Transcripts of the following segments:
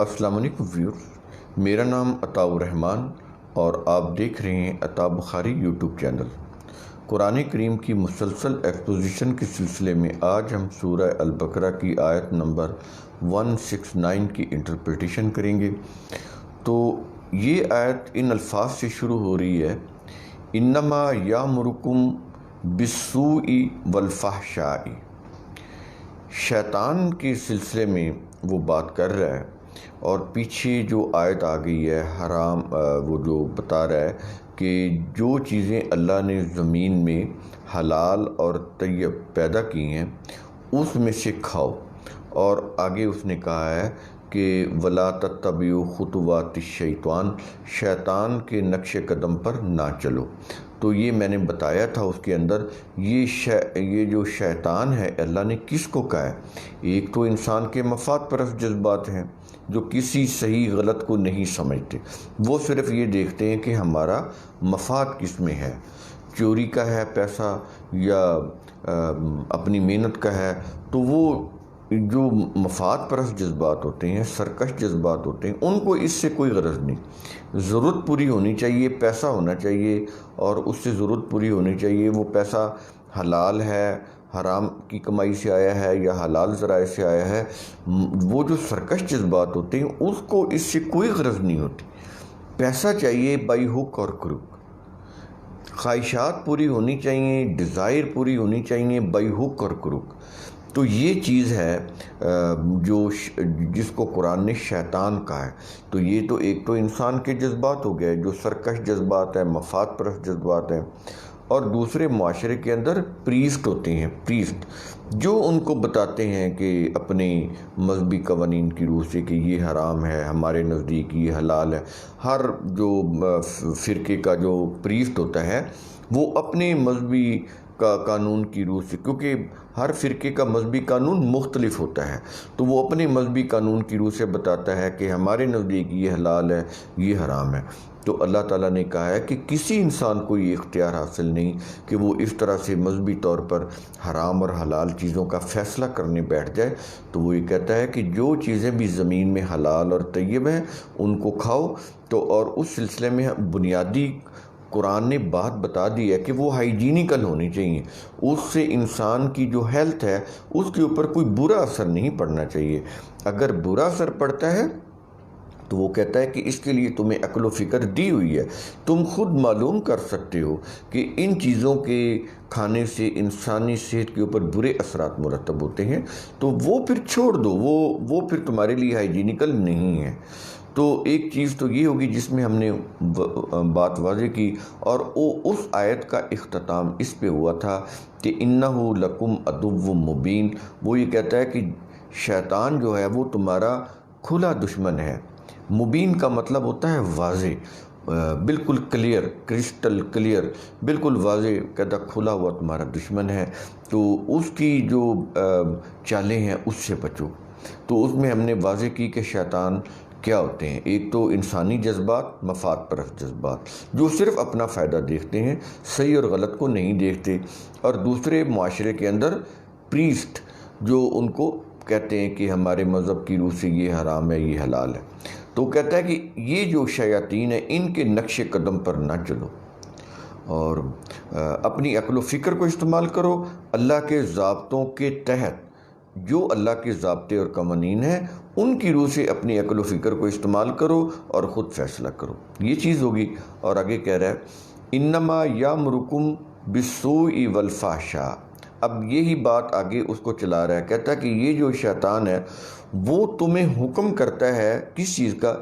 السلام علیکم ویورز، میرا نام عطاء الرحمن اور آپ دیکھ رہے ہیں عطاء بخاری یوٹیوب چینل۔ قرآن کریم کی مسلسل ایکسپوزیشن کے سلسلے میں آج ہم سورہ البقرہ کی آیت نمبر 169 کی انٹرپریٹیشن کریں گے۔ تو یہ آیت ان الفاظ سے شروع ہو رہی ہے، انما یامرکم بالسوء والفحشاء۔ شیطان کے سلسلے میں وہ بات کر رہا ہے، اور پیچھے جو آیت آ گئی ہے حرام، وہ جو بتا رہا ہے کہ جو چیزیں اللہ نے زمین میں حلال اور طیب پیدا کی ہیں اس میں سے کھاؤ، اور آگے اس نے کہا ہے کہ وَلَا تَتَّبِعُوا خُطُوَاتِ الشَّيْطَانِ، شیطان کے نقش قدم پر نہ چلو۔ تو یہ میں نے بتایا تھا اس کے اندر یہ جو شیطان ہے اللہ نے کس کو کہا ہے؟ ایک تو انسان کے مفاد پرست جذبات ہیں جو کسی صحیح غلط کو نہیں سمجھتے، وہ صرف یہ دیکھتے ہیں کہ ہمارا مفاد کس میں ہے، چوری کا ہے پیسہ یا اپنی محنت کا ہے۔ تو وہ جو مفاد پرست جذبات ہوتے ہیں، سرکش جذبات ہوتے ہیں، ان کو اس سے کوئی غرض نہیں۔ ضرورت پوری ہونی چاہیے، پیسہ ہونا چاہیے، اور اس سے ضرورت پوری ہونی چاہیے۔ وہ پیسہ حلال ہے، حرام کی کمائی سے آیا ہے یا حلال ذرائع سے آیا ہے، وہ جو سرکش جذبات ہوتے ہیں اس کو اس سے کوئی غرض نہیں ہوتی۔ پیسہ چاہیے بائی ہک اور کروک، خواہشات پوری ہونی چاہیے، ڈیزائر پوری ہونی چاہیے بائی ہک اور کروک۔ تو یہ چیز ہے جس کو قرآن نے شیطان کہا ہے۔ تو یہ تو ایک تو انسان کے جذبات ہو گئے جو سرکش جذبات ہیں، مفاد پرست جذبات ہیں، اور دوسرے معاشرے کے اندر پریسٹ ہوتے ہیں، پریسٹ جو ان کو بتاتے ہیں کہ اپنے مذہبی قوانین کی روح سے کہ یہ حرام ہے، ہمارے نزدیک یہ حلال ہے۔ ہر جو فرقے کا جو پریسٹ ہوتا ہے وہ اپنے مذہبی قانون کی روح سے، کیونکہ ہر فرقے کا مذہبی قانون مختلف ہوتا ہے، تو وہ اپنے مذہبی قانون کی روح سے بتاتا ہے کہ ہمارے نزدیک یہ حلال ہے، یہ حرام ہے۔ تو اللہ تعالیٰ نے کہا ہے کہ کسی انسان کو یہ اختیار حاصل نہیں کہ وہ اس طرح سے مذہبی طور پر حرام اور حلال چیزوں کا فیصلہ کرنے بیٹھ جائے۔ تو وہ یہ کہتا ہے کہ جو چیزیں بھی زمین میں حلال اور طیب ہیں ان کو کھاؤ۔ تو اور اس سلسلے میں بنیادی قرآن نے بات بتا دی ہے کہ وہ ہائیجینیکل ہونی چاہیے، اس سے انسان کی جو ہیلتھ ہے اس کے اوپر کوئی برا اثر نہیں پڑنا چاہیے۔ اگر برا اثر پڑتا ہے تو وہ کہتا ہے کہ اس کے لیے تمہیں عقل و فکر دی ہوئی ہے، تم خود معلوم کر سکتے ہو کہ ان چیزوں کے کھانے سے انسانی صحت کے اوپر برے اثرات مرتب ہوتے ہیں، تو وہ پھر چھوڑ دو، وہ پھر تمہارے لیے ہائیجینیکل نہیں ہے۔ تو ایک چیز تو یہ ہوگی جس میں ہم نے بات واضح کی، اور اس آیت کا اختتام اس پہ ہوا تھا کہ انَّهُ لَكُمْ عَدُوٌّ مُّبِينٌ۔ وہ یہ کہتا ہے کہ شیطان جو ہے وہ تمہارا کھلا دشمن ہے۔ مبین کا مطلب ہوتا ہے واضح، بالکل کلیئر، کرسٹل کلیئر، بالکل واضح، کہتا کھلا ہوا تمہارا دشمن ہے۔ تو اس کی جو چالیں ہیں اس سے بچو۔ تو اس میں ہم نے واضح کی کہ شیطان کیا ہوتے ہیں۔ ایک تو انسانی جذبات، مفاد پرست جذبات جو صرف اپنا فائدہ دیکھتے ہیں، صحیح اور غلط کو نہیں دیکھتے، اور دوسرے معاشرے کے اندر پریسٹ جو ان کو کہتے ہیں کہ ہمارے مذہب کی روح سے یہ حرام ہے، یہ حلال ہے۔ تو کہتا ہے کہ یہ جو شیاطین ہیں ان کے نقش قدم پر نہ چلو، اور اپنی عقل و فکر کو استعمال کرو، اللہ کے ضابطوں کے تحت جو اللہ کے ضابطے اور قوانین ہیں ان کی روح سے اپنی عقل و فکر کو استعمال کرو اور خود فیصلہ کرو۔ یہ چیز ہوگی۔ اور آگے کہہ رہا ہے انما یامرکم بالسوء والفحشاء۔ اب یہی بات آگے اس کو چلا رہا ہے، کہتا ہے کہ یہ جو شیطان ہے وہ تمہیں حکم کرتا ہے کس چیز کا؟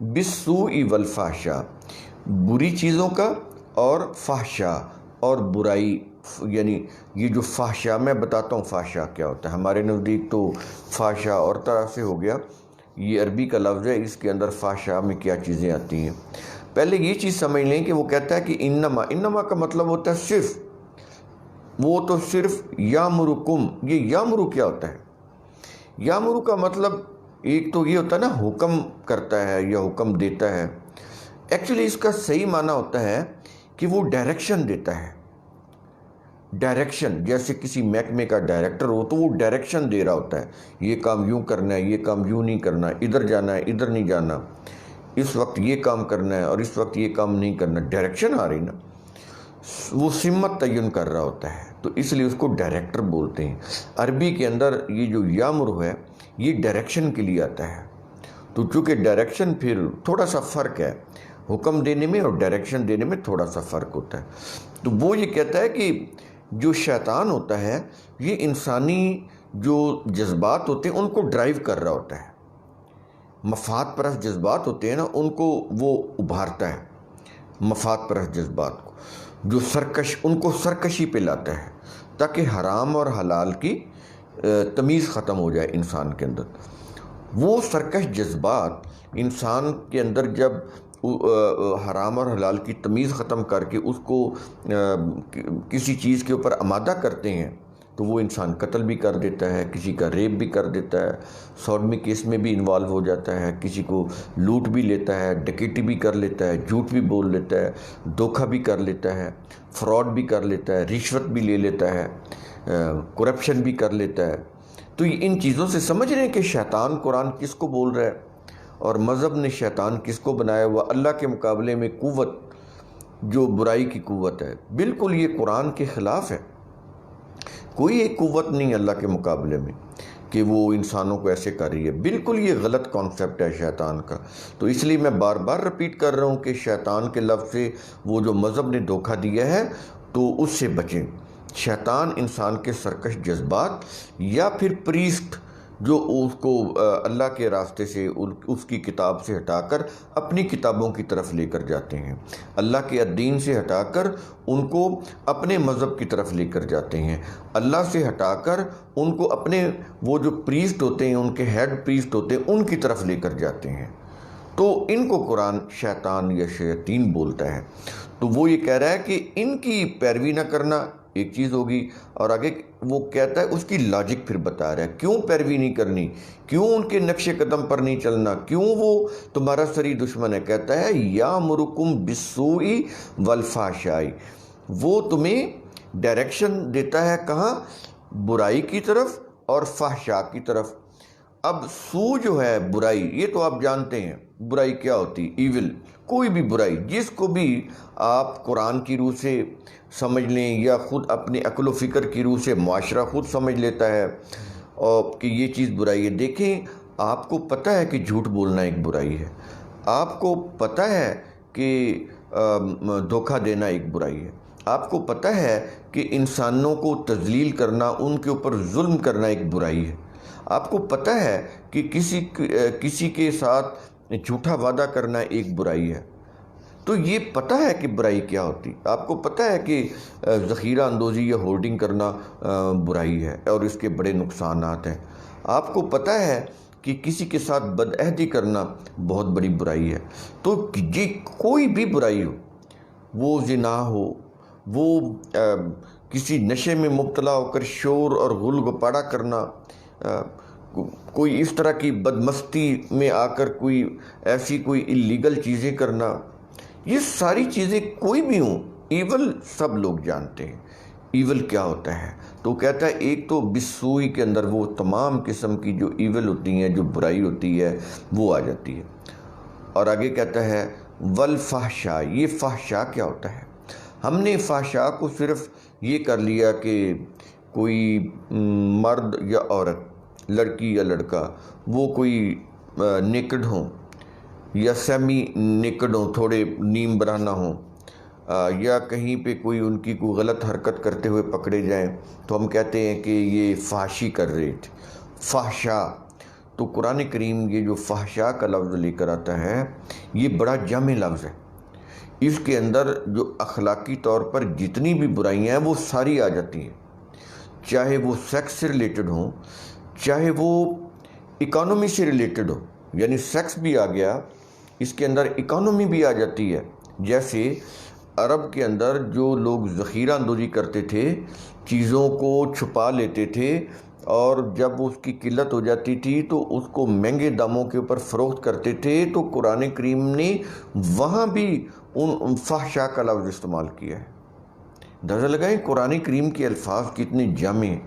بالسوء والفحشاء، بری چیزوں کا، اور فحشاء اور برائی۔ یعنی یہ جو فحشاء، میں بتاتا ہوں فحشاء کیا ہوتا ہے۔ ہمارے نزدیک تو فحشاء اور طرح سے ہو گیا، یہ عربی کا لفظ ہے، اس کے اندر فحشاء میں کیا چیزیں آتی ہیں۔ پہلے یہ چیز سمجھ لیں کہ وہ کہتا ہے کہ انما کا مطلب ہوتا ہے صرف، وہ تو صرف یامرکم۔ یہ یامرو کیا ہوتا ہے؟ یامرو کا مطلب ایک تو یہ ہوتا ہے نا حکم کرتا ہے یا حکم دیتا ہے، ایکچولی اس کا صحیح معنی ہوتا ہے کہ وہ ڈائریکشن دیتا ہے۔ ڈائریکشن، جیسے کسی محکمے کا ڈائریکٹر ہو تو وہ ڈائریکشن دے رہا ہوتا ہے، یہ کام یوں کرنا ہے، یہ کام یوں نہیں کرنا، ادھر جانا ہے، ادھر نہیں جانا، اس وقت یہ کام کرنا ہے اور اس وقت یہ کام نہیں کرنا، ڈائریکشن آ رہی نا، وہ سمت تعین کر رہا ہوتا ہے، تو اس لیے اس کو ڈائریکٹر بولتے ہیں۔ عربی کے اندر یہ جو یامر ہے یہ ڈائریکشن کے لیے آتا ہے، تو چونکہ ڈائریکشن پھر تھوڑا سا فرق ہے، حکم دینے میں اور ڈائریکشن دینے میں تھوڑا سا فرق ہوتا ہے۔ تو وہ یہ کہتا ہے کہ جو شیطان ہوتا ہے یہ انسانی جو جذبات ہوتے ہیں ان کو ڈرائیو کر رہا ہوتا ہے، مفاد پرست جذبات ہوتے ہیں نا ان کو وہ ابھارتا ہے، مفاد پرست جذبات کو، جو ان کو سرکشی پہ لاتا ہے تاکہ حرام اور حلال کی تمیز ختم ہو جائے انسان کے اندر۔ وہ سرکش جذبات انسان کے اندر جب حرام اور حلال کی تمیز ختم کر کے اس کو کسی چیز کے اوپر آمادہ کرتے ہیں تو وہ انسان قتل بھی کر دیتا ہے، کسی کا ریپ بھی کر دیتا ہے، سوڈمی کیس میں بھی انوالو ہو جاتا ہے، کسی کو لوٹ بھی لیتا ہے، ڈکیٹی بھی کر لیتا ہے، جھوٹ بھی بول لیتا ہے، دھوکہ بھی کر لیتا ہے، فراڈ بھی کر لیتا ہے، رشوت بھی لے لیتا ہے، کرپشن بھی کر لیتا ہے۔ تو ان چیزوں سے سمجھ رہے ہیں کہ شیطان قرآن کس کو بول رہا ہے اور مذہب نے شیطان کس کو بنایا ہوا، اللہ کے مقابلے میں قوت جو برائی کی قوت ہے، بالکل یہ قرآن کے خلاف ہے۔ کوئی ایک قوت نہیں اللہ کے مقابلے میں کہ وہ انسانوں کو ایسے کر رہی ہے، بالکل یہ غلط کانسیپٹ ہے شیطان کا۔ تو اس لیے میں بار بار رپیٹ کر رہا ہوں کہ شیطان کے لفظ سے وہ جو مذہب نے دھوکہ دیا ہے تو اس سے بچیں۔ شیطان انسان کے سرکش جذبات یا پھر پریسٹ جو اس کو اللہ کے راستے سے اس کی کتاب سے ہٹا کر اپنی کتابوں کی طرف لے کر جاتے ہیں، اللہ کے دین سے ہٹا کر ان کو اپنے مذہب کی طرف لے کر جاتے ہیں، اللہ سے ہٹا کر ان کو اپنے وہ جو پریسٹ ہوتے ہیں، ان کے ہیڈ پریسٹ ہوتے ہیں، ان کی طرف لے کر جاتے ہیں۔ تو ان کو قرآن شیطان یا شیاطین بولتا ہے۔ تو وہ یہ کہہ رہا ہے کہ ان کی پیروی نہ کرنا ایک چیز ہوگی، اور آگے وہ کہتا ہے اس کی لاجک پھر بتا رہا ہے کیوں پیروی نہیں کرنی، کیوں ان کے نقش قدم پر نہیں چلنا، کیوں وہ تمہارا سری دشمن ہے۔ کہتا ہے یامرکم بالسوء والفحشاء، وہ تمہیں ڈائریکشن دیتا ہے کہاں؟ برائی کی طرف اور فحشاء کی طرف۔ اب سو جو ہے برائی، یہ تو آپ جانتے ہیں برائی کیا ہوتی، ایول، کوئی بھی برائی جس کو بھی آپ قرآن کی روح سے سمجھ لیں یا خود اپنے عقل و فکر کی روح سے معاشرہ خود سمجھ لیتا ہے اور کہ یہ چیز برائی ہے۔ دیکھیں، آپ کو پتہ ہے کہ جھوٹ بولنا ایک برائی ہے، آپ کو پتہ ہے کہ دھوکہ دینا ایک برائی ہے، آپ کو پتہ ہے کہ انسانوں کو تذلیل کرنا، ان کے اوپر ظلم کرنا ایک برائی ہے، آپ کو پتہ ہے کہ کسی کے ساتھ جھوٹا وعدہ کرنا ایک برائی ہے۔ تو یہ پتہ ہے کہ برائی کیا ہوتی، آپ کو پتہ ہے کہ ذخیرہ اندوزی یا ہولڈنگ کرنا برائی ہے اور اس کے بڑے نقصانات ہیں، آپ کو پتہ ہے کہ کسی کے ساتھ بدعہدی کرنا بہت بڑی برائی ہے۔ تو یہ کوئی بھی برائی ہو، وہ زنا ہو، وہ کسی نشے میں مبتلا ہو کر شور اور غل گپاڑا کرنا، کوئی اس طرح کی بدمستی میں آ کر کوئی ایسی کوئی اللیگل چیزیں کرنا، یہ ساری چیزیں کوئی بھی ہوں، ایول سب لوگ جانتے ہیں ایول کیا ہوتا ہے۔ تو کہتا ہے ایک تو بالسوء کے اندر وہ تمام قسم کی جو ایول ہوتی ہیں، جو برائی ہوتی ہے وہ آ جاتی ہے، اور آگے کہتا ہے والفحشاء، یہ فحشاء کیا ہوتا ہے؟ ہم نے فحشاء کو صرف یہ کر لیا کہ کوئی مرد یا عورت، لڑکی یا لڑکا، وہ کوئی نیکڈ ہوں یا سیمی نیکڈ ہوں، تھوڑے نیم برہنہ ہوں، یا کہیں پہ کوئی ان کی کوئی غلط حرکت کرتے ہوئے پکڑے جائیں تو ہم کہتے ہیں کہ یہ فحاشی کر رہے تھے، فحشاء۔ تو قرآن کریم یہ جو فحشاء کا لفظ لے کر آتا ہے یہ بڑا جامع لفظ ہے، اس کے اندر جو اخلاقی طور پر جتنی بھی برائیاں ہیں وہ ساری آ جاتی ہیں، چاہے وہ سیکس سے ریلیٹڈ ہوں، چاہے وہ اکانومی سے ریلیٹڈ ہو، یعنی سیکس بھی آ گیا، اس کے اندر اکانومی بھی آ جاتی ہے۔ جیسے عرب کے اندر جو لوگ ذخیرہ اندوزی کرتے تھے، چیزوں کو چھپا لیتے تھے، اور جب اس کی قلت ہو جاتی تھی تو اس کو مہنگے داموں کے اوپر فروخت کرتے تھے، تو قرآن کریم نے وہاں بھی ان فحشاء کا لفظ استعمال کیا ہے۔ اندازہ لگائیں قرآن کریم کے الفاظ کتنے جامع ہیں.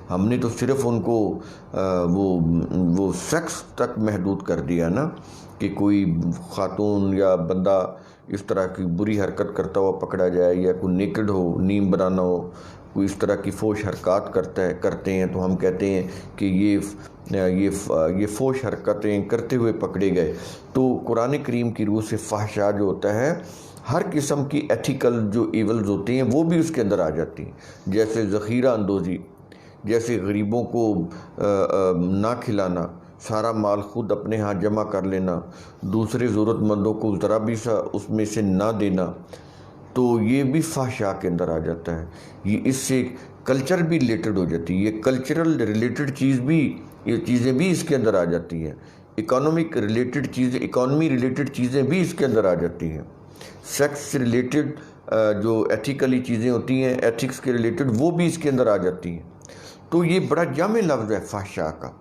ہم نے تو صرف ان کو وہ سیکس تک محدود کر دیا نا، کہ کوئی خاتون یا بندہ اس طرح کی بری حرکت کرتا ہوا پکڑا جائے، یا کوئی نیکڈ ہو، نیم بنانا ہو، کوئی اس طرح کی فوش حرکات کرتے ہیں تو ہم کہتے ہیں کہ یہ فوش حرکتیں کرتے ہوئے پکڑے گئے. تو قرآن کریم کی روح سے فحشا جو ہوتا ہے، ہر قسم کی ایتھیکل جو ایولز ہوتی ہیں وہ بھی اس کے اندر آ جاتی ہیں، جیسے ذخیرہ اندوزی، جیسے غریبوں کو نہ کھلانا، سارا مال خود اپنے ہاں جمع کر لینا، دوسرے ضرورت مندوں کو ذرا بھی اس میں سے نہ دینا، تو یہ بھی فحشا کے اندر آ جاتا ہے. یہ اس سے کلچر بھی ریلیٹڈ ہو جاتی ہے، یہ کلچرل ریلیٹڈ یہ چیزیں بھی اس کے اندر آ جاتی ہیں. اکانومی ریلیٹڈ چیزیں بھی اس کے اندر آ جاتی ہیں. سیکس سے ریلیٹڈ جو ایتھیکلی چیزیں ہوتی ہیں، ایتھکس کے ریلیٹڈ، وہ بھی اس کے اندر آ جاتی ہیں. تو یہ بڑا جامع لفظ ہے فحشا کا.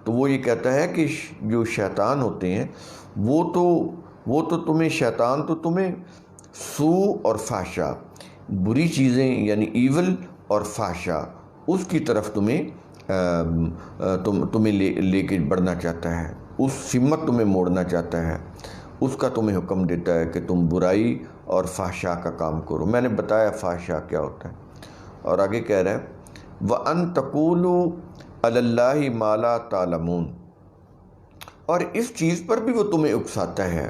تو وہ یہ کہتا ہے کہ جو شیطان ہوتے ہیں وہ تو تمہیں سو اور فحشا، بری چیزیں یعنی ایول اور فحشا، اس کی طرف تمہیں لے کے بڑھنا چاہتا ہے، اس سمت تمہیں موڑنا چاہتا ہے، اس کا تمہیں حکم دیتا ہے کہ تم برائی اور فحشا کا کام کرو. میں نے بتایا فحشا کیا ہوتا ہے. اور آگے کہہ رہا ہے وَأَن تَقُولُوا عَلَى اللَّهِ مَا لَا تَعْلَمُونَ، اور اس چیز پر بھی وہ تمہیں اکساتا ہے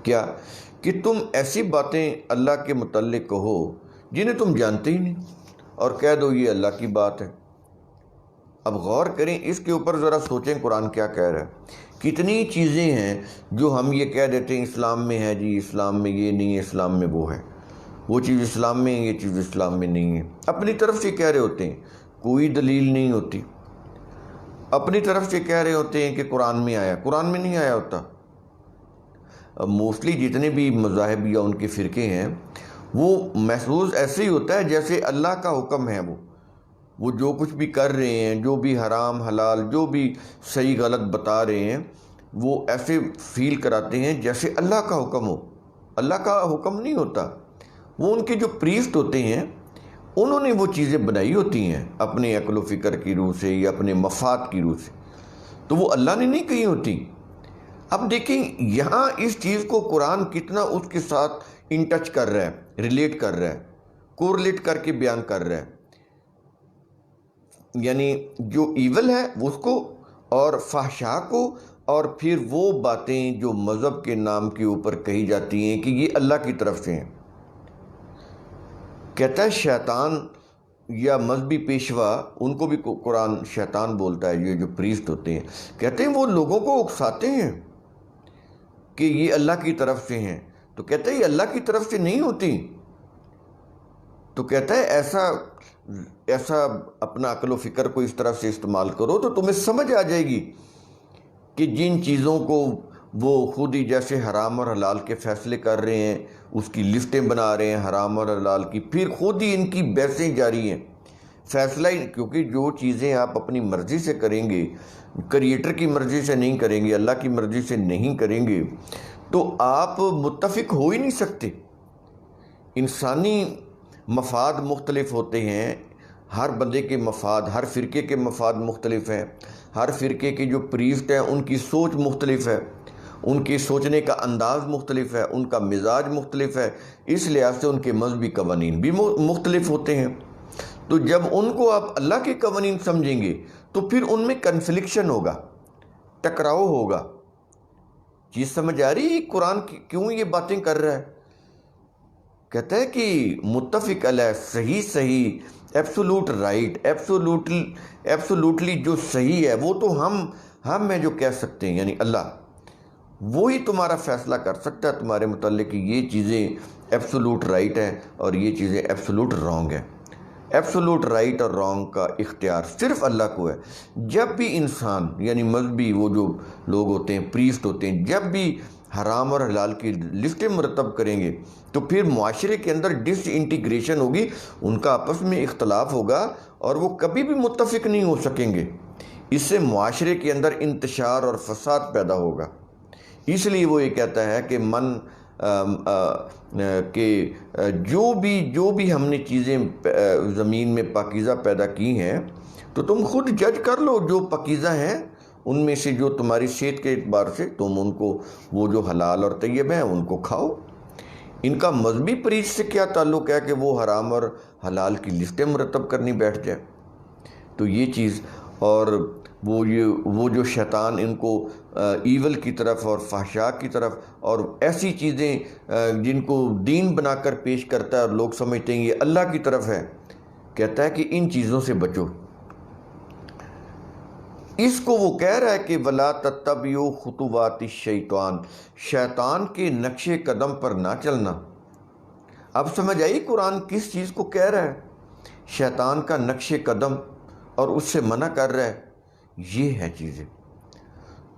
کیا کہ تم ایسی باتیں اللہ کے متعلق کہو جنہیں تم جانتے ہی نہیں، اور کہہ دو یہ اللہ کی بات ہے. اب غور کریں اس کے اوپر، ذرا سوچیں قرآن کیا کہہ رہا ہے. کتنی چیزیں ہیں جو ہم یہ کہہ دیتے ہیں اسلام میں ہے جی، اسلام میں یہ نہیں ہے، اسلام میں وہ ہے، وہ چیز اسلام میں ہے، یہ چیز اسلام میں نہیں ہے. اپنی طرف سے کہہ رہے ہوتے ہیں، کوئی دلیل نہیں ہوتی. اپنی طرف سے کہہ رہے ہوتے ہیں کہ قرآن میں آیا، قرآن میں نہیں آیا ہوتا. موسٹلی جتنے بھی مذاہب یا ان کے فرقے ہیں، وہ محسوس ایسے ہی ہوتا ہے جیسے اللہ کا حکم ہے. وہ جو کچھ بھی کر رہے ہیں، جو بھی حرام حلال، جو بھی صحیح غلط بتا رہے ہیں، وہ ایسے فیل کراتے ہیں جیسے اللہ کا حکم ہو. اللہ کا حکم نہیں ہوتا. وہ ان کے جو پریسٹ ہوتے ہیں، انہوں نے وہ چیزیں بنائی ہوتی ہیں اپنے عقل و فکر کی روح سے یا اپنے مفاد کی روح سے، تو وہ اللہ نے نہیں کہی ہوتی. اب دیکھیں یہاں اس چیز کو قرآن کتنا اس کے ساتھ ان ٹچ کر رہا ہے، ریلیٹ کر رہا ہے، کورلیٹ کر کے بیان کر رہا ہے. یعنی جو ایول ہے اس کو، اور فحشا کو، اور پھر وہ باتیں جو مذہب کے نام کے اوپر کہی جاتی ہیں کہ یہ اللہ کی طرف سے ہیں. کہتا ہے شیطان یا مذہبی پیشوا، ان کو بھی قرآن شیطان بولتا ہے، یہ جو پریسٹ ہوتے ہیں، کہتے ہیں وہ لوگوں کو اکساتے ہیں کہ یہ اللہ کی طرف سے ہیں. تو کہتا ہے یہ اللہ کی طرف سے نہیں ہوتی. تو کہتا ہے ایسا اپنا عقل و فکر کو اس طرح سے استعمال کرو تو تمہیں سمجھ آ جائے گی کہ جن چیزوں کو وہ خود ہی جیسے حرام اور حلال کے فیصلے کر رہے ہیں، اس کی لسٹیں بنا رہے ہیں حرام اور حلال کی، پھر خود ہی ان کی بحثیں جاری ہیں. فیصلہ ہی، کیونکہ جو چیزیں آپ اپنی مرضی سے کریں گے، کریٹر کی مرضی سے نہیں کریں گے، اللہ کی مرضی سے نہیں کریں گے، تو آپ متفق ہو ہی نہیں سکتے. انسانی مفاد مختلف ہوتے ہیں، ہر بندے کے مفاد، ہر فرقے کے مفاد مختلف ہیں، ہر فرقے کے جو پریسٹ ہیں ان کی سوچ مختلف ہے، ان کے سوچنے کا انداز مختلف ہے، ان کا مزاج مختلف ہے، اس لحاظ سے ان کے مذہبی قوانین بھی مختلف ہوتے ہیں. تو جب ان کو آپ اللہ کے قوانین سمجھیں گے تو پھر ان میں کنفلکشن ہوگا، ٹکراؤ ہوگا. چیز سمجھ آ رہی ہے قرآن کیوں یہ باتیں کر رہا ہے؟ کہتا ہے کہ متفق علیہ، صحیح ایبسولوٹ رائٹ، ایبسولوٹلی جو صحیح ہے وہ تو ہم ہیں جو کہہ سکتے ہیں، یعنی اللہ وہی تمہارا فیصلہ کر سکتا ہے تمہارے متعلق کہ یہ چیزیں ایبسولوٹ رائٹ ہیں اور یہ چیزیں ایبسولوٹ رانگ ہیں. ایبسولوٹ رائٹ اور رانگ کا اختیار صرف اللہ کو ہے. جب بھی انسان یعنی مذہبی وہ جو لوگ ہوتے ہیں، پریسٹ ہوتے ہیں، جب بھی حرام اور حلال کی لسٹیں مرتب کریں گے تو پھر معاشرے کے اندر ڈس انٹیگریشن ہوگی، ان کا آپس میں اختلاف ہوگا اور وہ کبھی بھی متفق نہیں ہو سکیں گے. اس سے معاشرے کے اندر انتشار اور فساد پیدا ہوگا. اس لیے وہ یہ کہتا ہے کہ من کہ جو بھی ہم نے چیزیں زمین میں پاکیزہ پیدا کی ہیں تو تم خود جج کر لو، جو پاکیزہ ہیں ان میں سے جو تمہاری صحت کے اعتبار سے تم ان کو، وہ جو حلال اور طیب ہیں ان کو کھاؤ۔ ان کا مذہبی پریز سے کیا تعلق ہے کہ وہ حرام اور حلال کی لسٹیں مرتب کرنی بیٹھ جائے؟ تو یہ چیز، اور وہ جو شیطان ان کو ایول کی طرف اور فحشاء کی طرف اور ایسی چیزیں جن کو دین بنا کر پیش کرتا ہے اور لوگ سمجھتے ہیں یہ اللہ کی طرف ہے، کہتا ہے کہ ان چیزوں سے بچو۔ اس کو وہ کہہ رہا ہے کہ وَلَا تَتَّبِعُوا خُطُوَاتِ الشَّيْطَانِ، شیطان کے نقش قدم پر نہ چلنا۔ اب سمجھ آئی قرآن کس چیز کو کہہ رہا ہے؟ شیطان کا نقش قدم، اور اس سے منع کر رہا ہے، یہ ہے چیزیں۔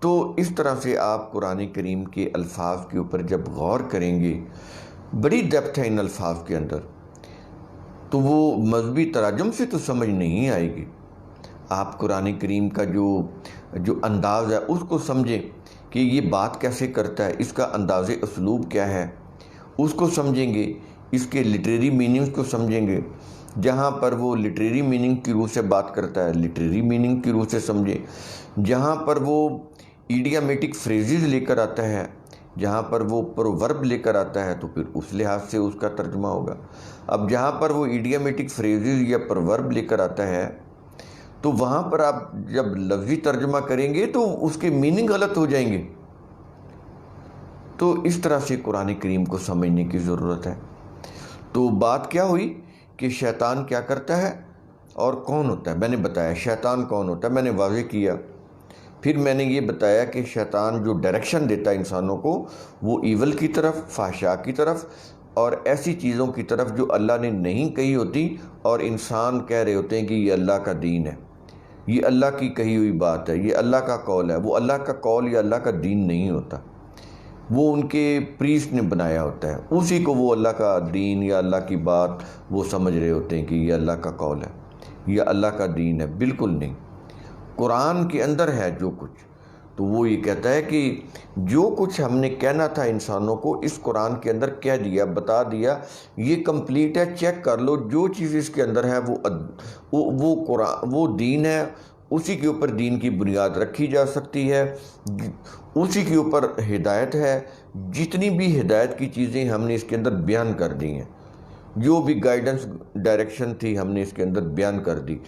تو اس طرح سے آپ قرآن کریم کے الفاظ کے اوپر جب غور کریں گے، بڑی ڈیپتھ ہے ان الفاظ کے اندر، تو وہ مذہبی تراجم سے تو سمجھ نہیں آئے گی۔ آپ قرآن کریم کا جو انداز ہے اس کو سمجھیں کہ یہ بات کیسے کرتا ہے، اس کا انداز اسلوب کیا ہے، اس کو سمجھیں گے، اس کے لٹریری میننگز کو سمجھیں گے۔ جہاں پر وہ لٹریری میننگ کی روح سے بات کرتا ہے، لٹریری میننگ کی روح سے سمجھیں۔ جہاں پر وہ ایڈیامیٹک فریزز لے کر آتا ہے، جہاں پر وہ پروورب لے کر آتا ہے، تو پھر اس لحاظ سے اس کا ترجمہ ہوگا۔ اب جہاں پر وہ ایڈیامیٹک فریزز یا پروورب لے کر آتا ہے، تو وہاں پر آپ جب لفظی ترجمہ کریں گے تو اس کے میننگ غلط ہو جائیں گے۔ تو اس طرح سے قرآن کریم کو سمجھنے کی ضرورت ہے۔ تو بات کیا ہوئی کہ شیطان کیا کرتا ہے اور کون ہوتا ہے؟ میں نے بتایا شیطان کون ہوتا ہے، میں نے واضح کیا۔ پھر میں نے یہ بتایا کہ شیطان جو ڈائریکشن دیتا ہے انسانوں کو، وہ ایول کی طرف، فحشاء کی طرف اور ایسی چیزوں کی طرف جو اللہ نے نہیں کہی ہوتی، اور انسان کہہ رہے ہوتے ہیں کہ یہ اللہ کا دین ہے، یہ اللہ کی کہی ہوئی بات ہے، یہ اللہ کا قول ہے۔ وہ اللہ کا قول یا اللہ کا دین نہیں ہوتا، وہ ان کے پریسٹ نے بنایا ہوتا ہے، اسی کو وہ اللہ کا دین یا اللہ کی بات وہ سمجھ رہے ہوتے ہیں کہ یہ اللہ کا قول ہے، یہ اللہ کا دین ہے۔ بالکل نہیں، قرآن کے اندر ہے جو کچھ۔ تو وہ یہ کہتا ہے کہ جو کچھ ہم نے کہنا تھا انسانوں کو، اس قرآن کے اندر کہہ دیا، بتا دیا، یہ کمپلیٹ ہے، چیک کر لو، جو چیز اس کے اندر ہے وہ قرآن، وہ دین ہے، اسی کے اوپر دین کی بنیاد رکھی جا سکتی ہے، اسی کے اوپر ہدایت ہے۔ جتنی بھی ہدایت کی چیزیں ہم نے اس کے اندر بیان کر دی ہیں، جو بھی گائیڈنس ڈائریکشن تھی ہم نے اس کے اندر بیان کر دی،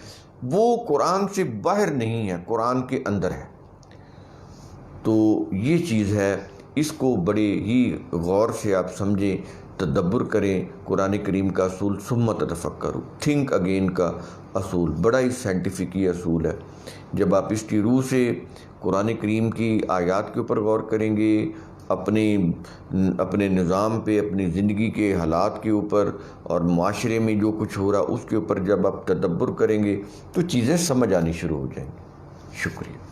وہ قرآن سے باہر نہیں ہے، قرآن کے اندر ہے۔ تو یہ چیز ہے، اس کو بڑے ہی غور سے آپ سمجھیں، تدبر کریں۔ قرآن کریم کا اصول ثم تتفکروا، تھنک اگین کا اصول بڑا ہی سائنٹیفک اصول ہے۔ جب آپ اس کی روح سے قرآن کریم کی آیات کے اوپر غور کریں گے، اپنے نظام پہ، اپنی زندگی کے حالات کے اوپر اور معاشرے میں جو کچھ ہو رہا اس کے اوپر جب آپ تدبر کریں گے تو چیزیں سمجھ آنی شروع ہو جائیں گی۔ شکریہ۔